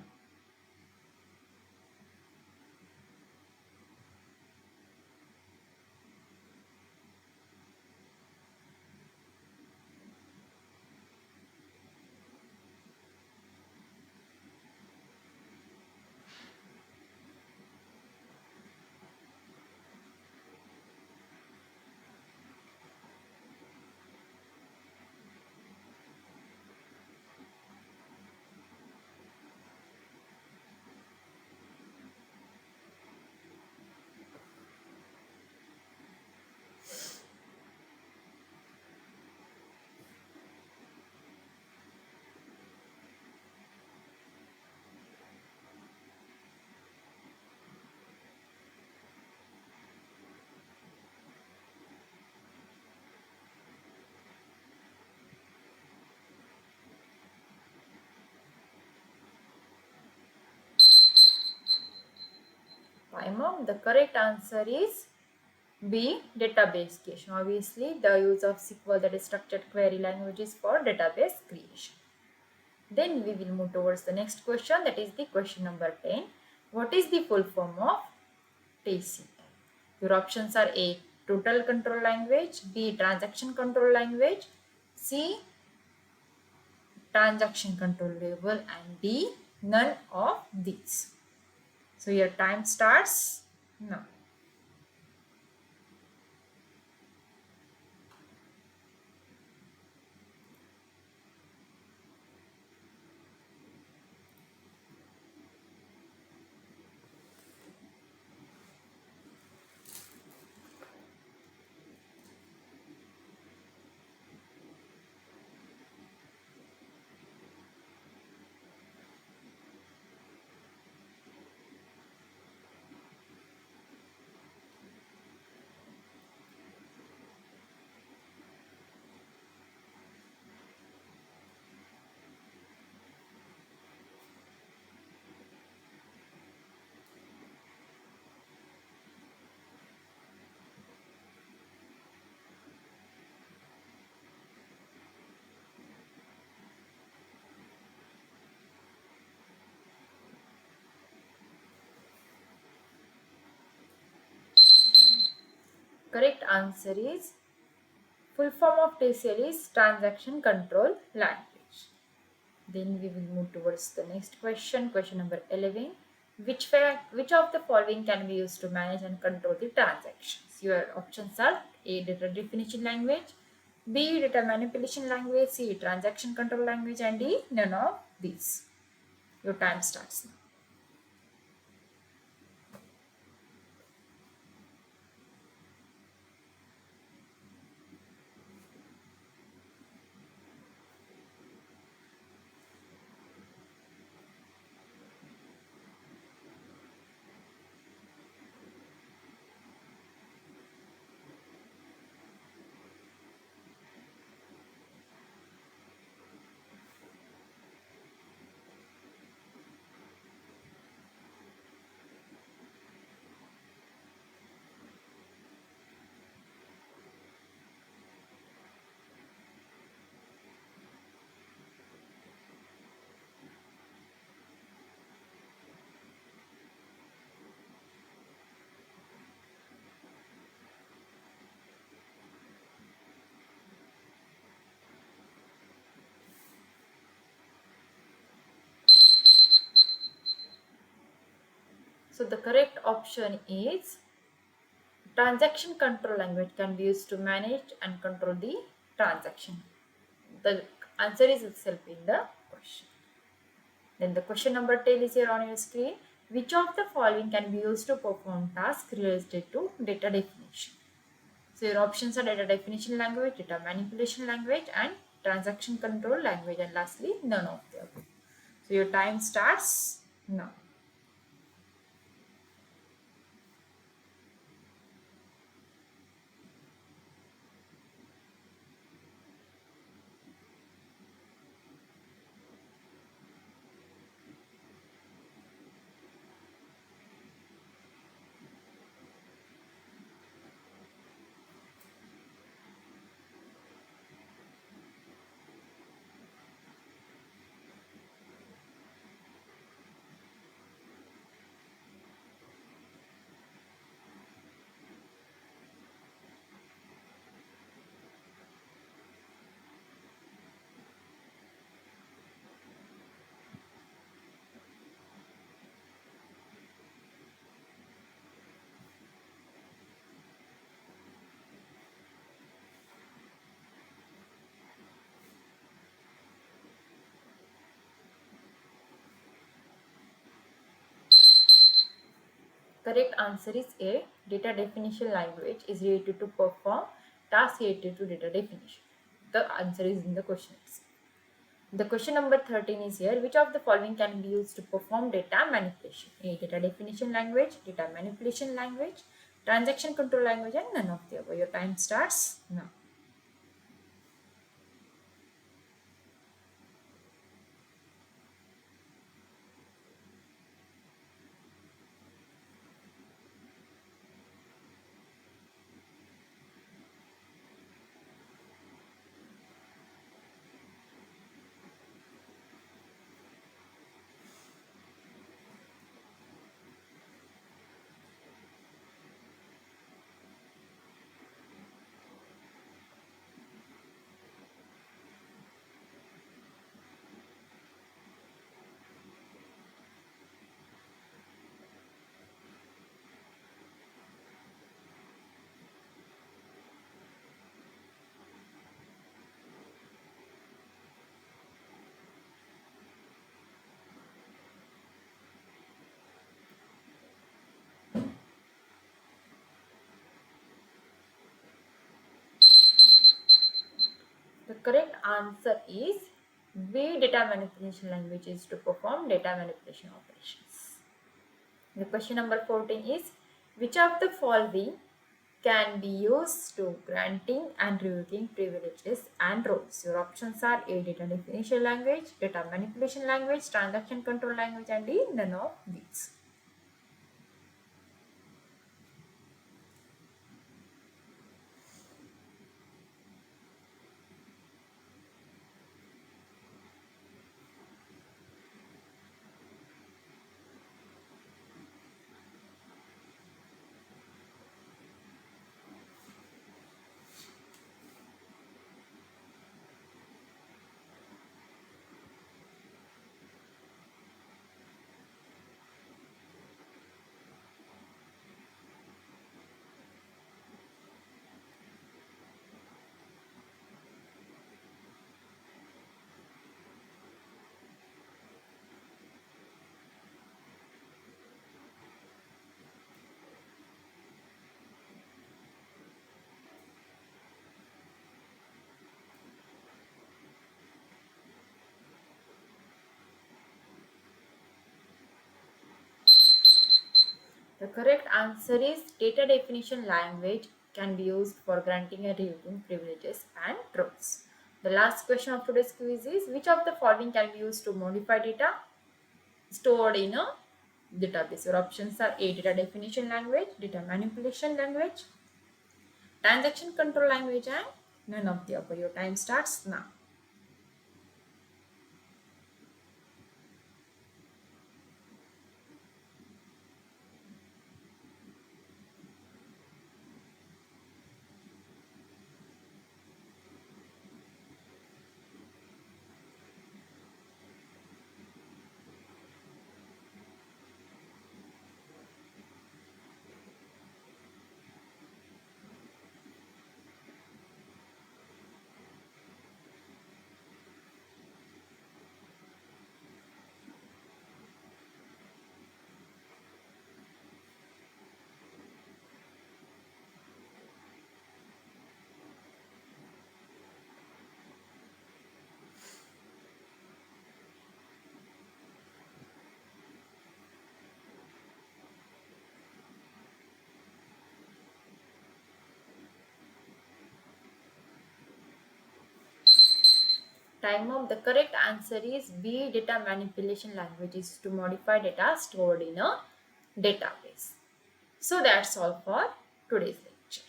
Time. The correct answer is B, database creation. Obviously, the use of SQL, that is structured query language, is for database creation. Then we will move towards the next question, that is the question number 10. What is the full form of TCL? Your options are A, total control language, B, transaction control language, C, transaction control label, and D, none of these. So your time starts now. Correct answer is full form of TCL is transaction control language. Then we will move towards the next question. Question number 11. Which of the following can be used to manage and control the transactions? Your options are A, data definition language, B, data manipulation language, C, transaction control language, and D, none of these. Your time starts now. So the correct option is transaction control language can be used to manage and control the transaction. The answer is itself in the question. Then the question number 10 is here on your screen. Which of the following can be used to perform tasks related to data definition? So your options are data definition language, data manipulation language, and transaction control language, and lastly none of the above. So your time starts now. Correct answer is A. Data definition language is related to perform tasks related to data definition. The answer is in the question itself. The question number 13 is here. Which of the following can be used to perform data manipulation? A, data definition language, data manipulation language, transaction control language, and none of the above. Your time starts now. correct answer is B. Data manipulation language is to perform data manipulation operations. The question number 14 is, which of the following can be used to granting and revoking privileges and roles? Your options are A. Data definition language, data manipulation language, transaction control language, and D. None of these. The correct answer is data definition language can be used for granting and revoking privileges and roles. The last question of today's quiz is, which of the following can be used to modify data stored in a database? Your options are A. Data definition language, data manipulation language, transaction control language, and none of the above. Your time starts now. Time up. The correct answer is B. Data manipulation language is to modify data stored in a database. So that's all for today's lecture.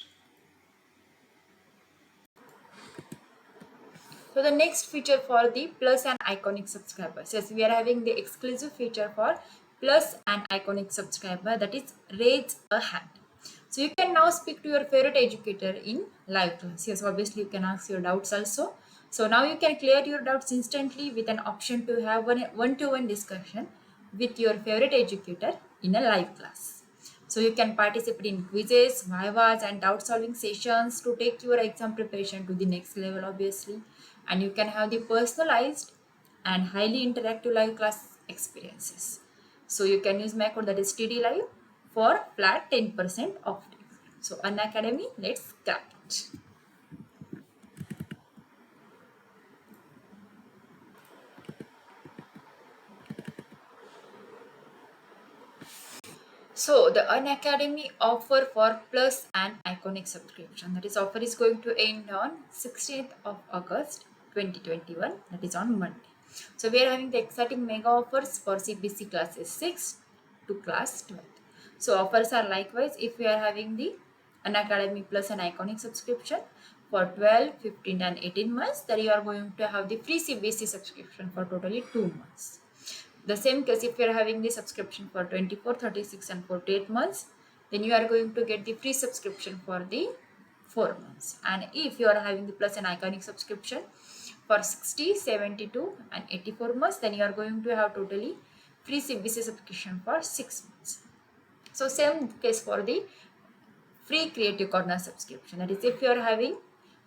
So the next feature for the Plus and Iconic subscribers. Yes, we are having the exclusive feature for Plus and Iconic subscriber, that is raise a hand. So you can now speak to your favorite educator in live class. Yes, obviously you can ask your doubts also. So now you can clear your doubts instantly with an option to have one-to-one discussion with your favorite educator in a live class. So you can participate in quizzes, vivas, and doubt solving sessions to take your exam preparation to the next level, obviously. And you can have the personalized and highly interactive live class experiences. So you can use my code, that is TD Live, for flat 10% off. So Unacademy, let's get it. So the Unacademy offer for Plus and Iconic subscription, that is offer is going to end on 16th of August 2021, that is on Monday. So we are having the exciting mega offers for CBC classes 6 to class 12. So offers are likewise if we are having the Unacademy Plus and Iconic subscription for 12, 15 and 18 months, then you are going to have the free CBC subscription for totally 2 months. The same case if you are having the subscription for 24, 36 and 48 months, then you are going to get the free subscription for the 4 months. And if you are having the Plus and Iconic subscription for 60, 72 and 84 months, then you are going to have totally free CBC subscription for 6 months. So same case for the free Creative Corner subscription. That is, if you are having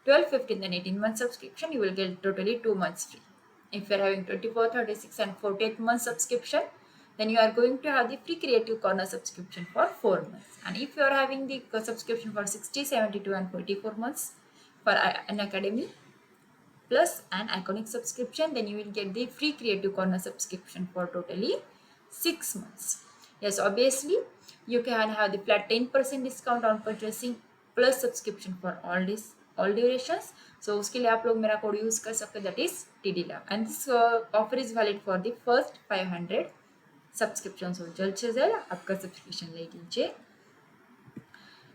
12, 15 and 18 month subscription, you will get totally 2 months free. If you are having 24, 36 and 48 month subscription, then you are going to have the free Creative Corner subscription for 4 months. And if you are having the subscription for 60, 72 and 44 months for Unacademy, Plus and Iconic subscription, then you will get the free Creative Corner subscription for totally 6 months. Yes, obviously you can have the flat 10% discount on purchasing plus subscription for all durations. So उसके लिए आप लोग मेरा code use कर सकते, that is TDLab, and this offer is valid for the first 500 subscriptions. So जल्द से जल्द आपका सब्सक्रिप्शन ले लीजिए.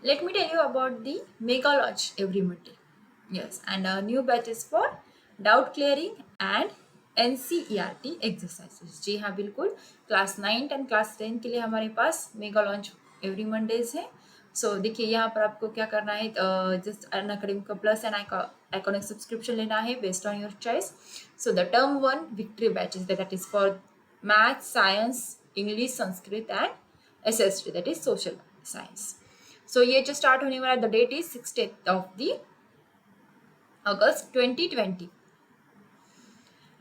Let me tell you about the mega launch every Monday. Yes, and new batches for doubt clearing and NCERT exercises. जी हाँ बिल्कुल, class 9 and class 10 के लिए हमारे पास मेगा लॉन्च एवरी मंडेज है. सो देखिए यहाँ पर आपको क्या करना है, जस्ट अनअकैडमी का प्लस एंड आइकॉनिक सब्सक्रिप्शन लेना है based on your choice. So the term 1 victory batches, that is for math, science, English, Sanskrit and SST, that is social science. So ये जो स्टार्ट होने वाला, the date is 16th of the August 2020.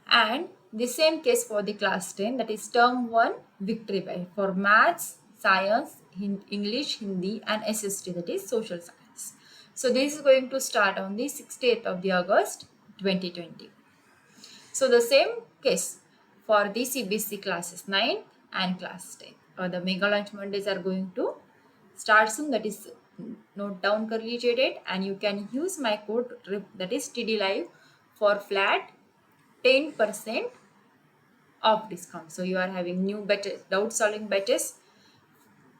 And the same case for the class 10, that is term 1 victory batch for maths, science, English, Hindi and SST, that is social science. So this is going to start on the 16th of the August 2020. So the same case for the CBSE classes 9 and class 10. The mega launch Mondays are going to start soon, that is note down कर लीजिए date, and you can use my code that is TDLive for flat 10% of discount. So you are having new batches, doubt solving batches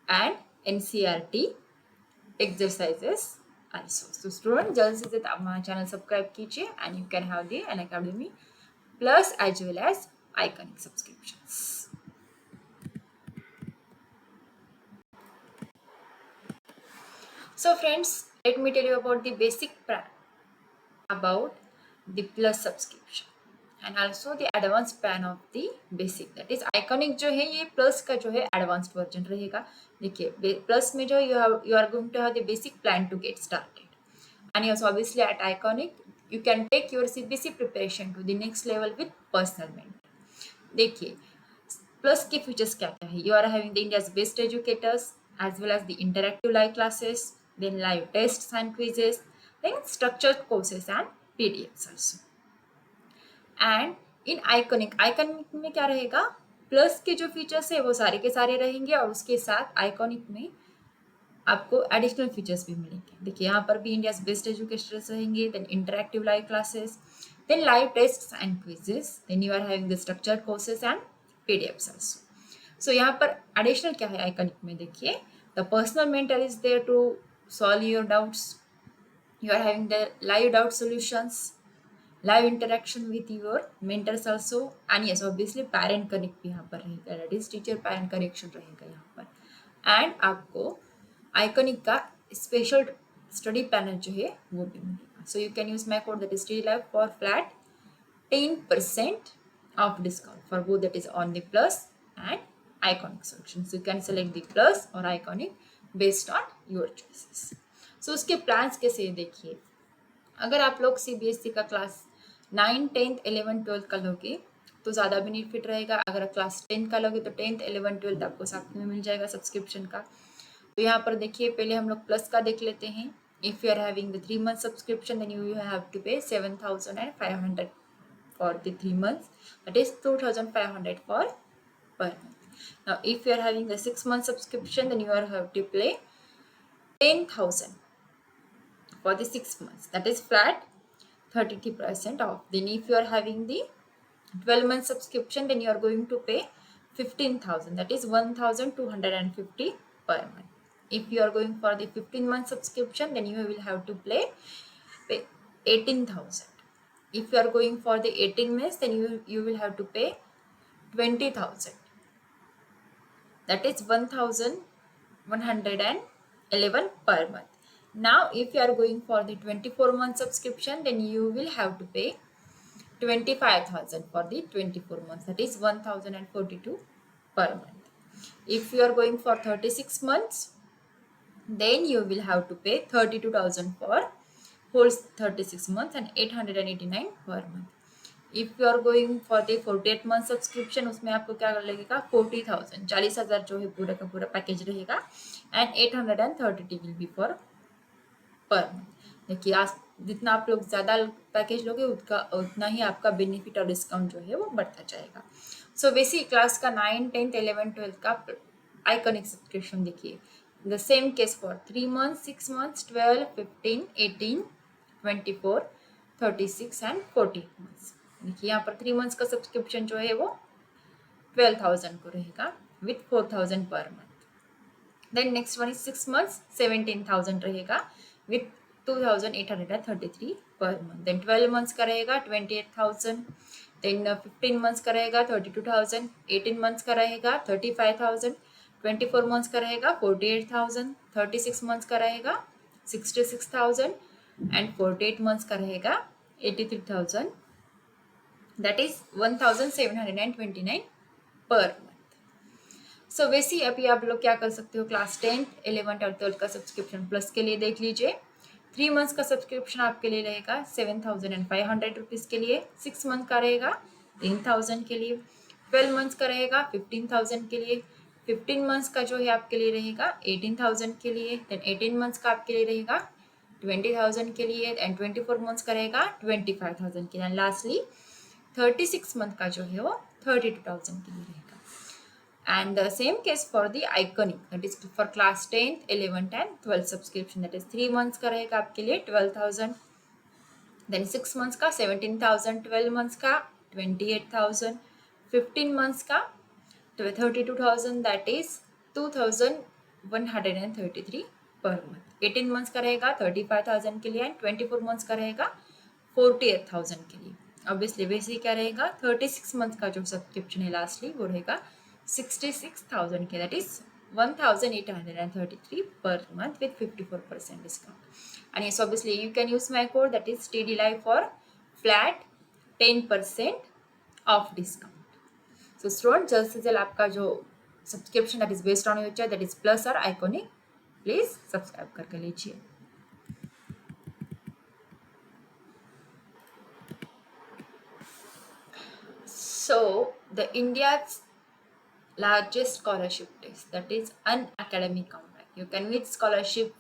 and NCERT exercises also. So student, जल्द से जल्द आप हमारा channel subscribe कीजिए and you can have the Unacademy Plus as well as Iconic subscriptions. So friends, let me tell you about the basic plan about the plus subscription and also the advanced plan of the basic, that is Iconic जो है ये plus का जो है advanced version रहेगा. देखिए plus में जो you are going to have the basic plan to get started, and yes obviously at Iconic you can take your CBSE preparation to the next level with personal mentor. देखिए plus के features क्या क्या है, you are having the India's best educators as well as the interactive live classes, then live tests and quizzes, then structured courses and PDFs also. And in Iconic में क्या रहेगा, plus के जो features है वो सारे के सारे रहेंगे और उसके साथ Iconic में आपको एडिशनल फीचर्स भी मिलेंगे. देखिए यहाँ पर भी इंडियाज बेस्ट एजुकेटर्स रहेंगे, then interactive live classes, then live tests and quizzes, then you are having the structured courses and PDFs also. So यहाँ पर एडिशनल क्या है Iconic में, देखिए the personal mentor is there to solve your doubts, you are having the live doubt solutions, live interaction with your mentors also, and yes obviously parent connect भी यहाँ पर रहेगा, that is teacher parent connection रहेगा यहाँ पर. And आपको Iconic का special study panel जो है वो भी मिलेगा. सो you can use my code that is TDLive for flat 10% of discount for both, that is on the plus and Iconic solution. So you can select the plus or Iconic based on your choices. So उसके plans कैसे देखिए, अगर आप लोग CBSE का class 9, 10th, 11th, 12th का लोगे तो ज़्यादा बेनिफिट रहेगा. अगर क्लास 10 का लोगे तो 10th, 11th, 12th आपको साथ में मिल जाएगा सब्सक्रिप्शन का. तो यहाँ पर देखिए पहले हम लोग प्लस का देख लेते हैं. If you are having the 3 month subscription then you have to pay 7,500 for the 3 months, that is 2,500 for per month. Now if you are having the 6 month subscription then you are have to pay 10,000 for the 6 months, that is flat 33% off. Then if you are having the 12 month subscription then you are going to pay 15,000, that is 1,250 per month. If you are going for the 15 month subscription then you will have to pay 18,000. If you are going for the 18 months then you will have to pay 20,000, that is 1,111 per month. Now if you are going for the 24 month subscription then you will have to pay 25,000 for the 24 months, that is 1,042 per month. If you are going for 36 months then you will have to pay 32,000 for whole 36 months and 889 per month. If you are going for the 48 month subscription उसमें आपको क्या लगेगा 40,000, 40,000 जो है पूरा का पूरा package रहेगा, and 830 will be for per month. देखिए आज जितना आप लोग ज़्यादा पैकेज लोगे उतना ही आपका बेनिफिट और डिस्काउंट जो है वो बढ़ता जाएगा। सो बेसिक क्लास का 9, 10th, 11th, 12th का आइकॉनिक सब्सक्रिप्शन देखिए। The same case for 3 months, 6 months, 12, 15, 18, 24, 36 and 48 months। देखिए यहाँ पर 3 months का सब्सक्रिप्शन जो है वो 12,000 को रहेगा with 4,000 per month. Then next one is 6 months, 17,000 रहेगा विथ 2,833 पर मंथ। देन 12 months का रहेगा 28,000। देन 15 months का रहेगा 32,000। 18 months का रहेगा 35,000। 24 months का रहेगा 48,000। 36 months का रहेगा 66,000 एंड 48 months का रहेगा 83,000। That is 1,729 per month. सो वैसे अभी आप लोग क्या कर सकते हो, क्लास 10th, 11th और 12th का सब्सक्रिप्शन प्लस के लिए देख लीजिए। 3 months का सब्सक्रिप्शन आपके लिए रहेगा 7,500 रुपीज़ के लिए। 6 month का रहेगा 10,000 के लिए। 12 months का रहेगा 15,000 के लिए। 15 months का जो है आपके लिए रहेगा 18,000 के लिए। देन 18 months का आपके लिए रहेगा 20,000 के लिए एंड 24 months का रहेगा 25,000 के लिए। एंड लास्टली 36 month का जो है वो 32,000 के लिए रहेगा। And the same case for the iconic, that is for class 10th, 11th and 12th subscription, that is 3 months का रहेगा आपके लिए 12,000। then 6 months का 17,000। 12 months का 28,000। 15 months का 32,000, that is 2,133 per month. 18 months का रहेगा 35,000 के लिए एंड 24 months का रहेगा 48,000 के लिए। ऑब्वियसली वैसे क्या रहेगा 36 months का जो सब्सक्रिप्शन है लास्टली वो रहेगा 66,000 के, that is 1,833 per month with 54% discount. And yes, obviously you can use my code, that is TD Live, for flat 10% off discount. So students, जल्द से जल्द आपका जो subscription that is based on your that is plus or iconic, please subscribe करके लीजिए। So the India's largest scholarship test, that is Unacademy Comeback. You can win scholarship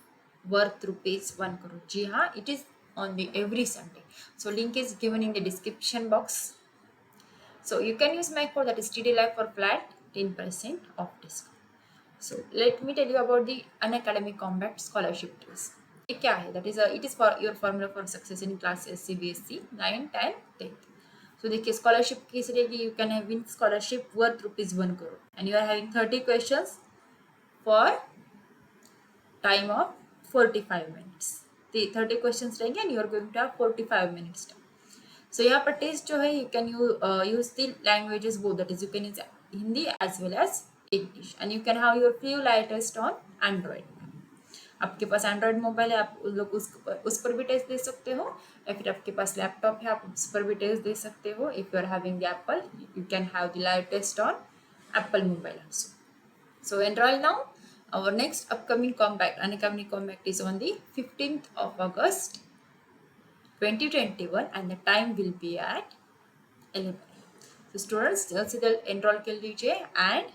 worth rupees 1 crore. जी हाँ, it is on the every Sunday. So link is given in the description box. So you can use my code, that is TD Live, for flat 10% off discount. So let me tell you about the Unacademy Combat Scholarship Test. ये क्या है? That is it is for your formula for success in classes CBSE 9, 10, 10th. So देखिए scholarship किस रहेगी, you can have win scholarship worth rupees 1 crore and you are having 30 questions for time of 45 minutes। 30 questions रहेंगे and you are going to have 45 minutes time. So यहाँ पर test जो है you can use the languages both, that is you can use Hindi as well as English and you can have your free live test on Android. आपके पास Android mobile है, आप लोग उस पर भी टेस्ट दे सकते हो, या फिर आपके पास लैपटॉप है आप उस पर भी टेस्ट दे सकते हो। If you are having the Apple, you can have the live test on Apple mobile also. So enroll now. Our next upcoming compact, Unacademy Compact, is on the 15th of August 2021 and the time will be at 11 AM. So students जल्द से जल्द enroll कर लीजिए and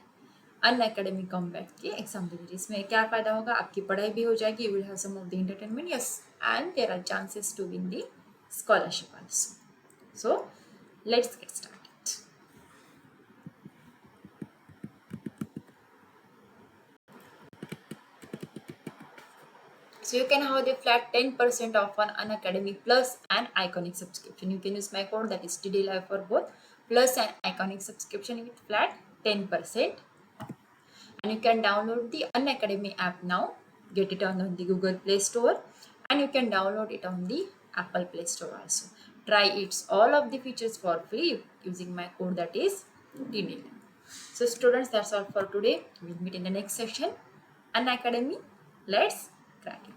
Unacademy Compact की exam दे दीजिए। इसमें क्या फ़ायदा होगा, आपकी पढ़ाई भी हो जाएगी, you will have some of the entertainment, yes, and there are chances to win the scholarship also. So let's get started. So you can have the flat 10% off on Unacademy Plus and Iconic subscription. You can use my code, that is TD Live, for both Plus and Iconic subscription with flat 10% off. And you can download the Unacademy app now. Get it on the Google Play Store and you can download it on the Apple Play Store also. Try its all of the features for free using my code, that is TD Live. So students, that's all for today. We'll meet in the next session. Unacademy, let's crack it.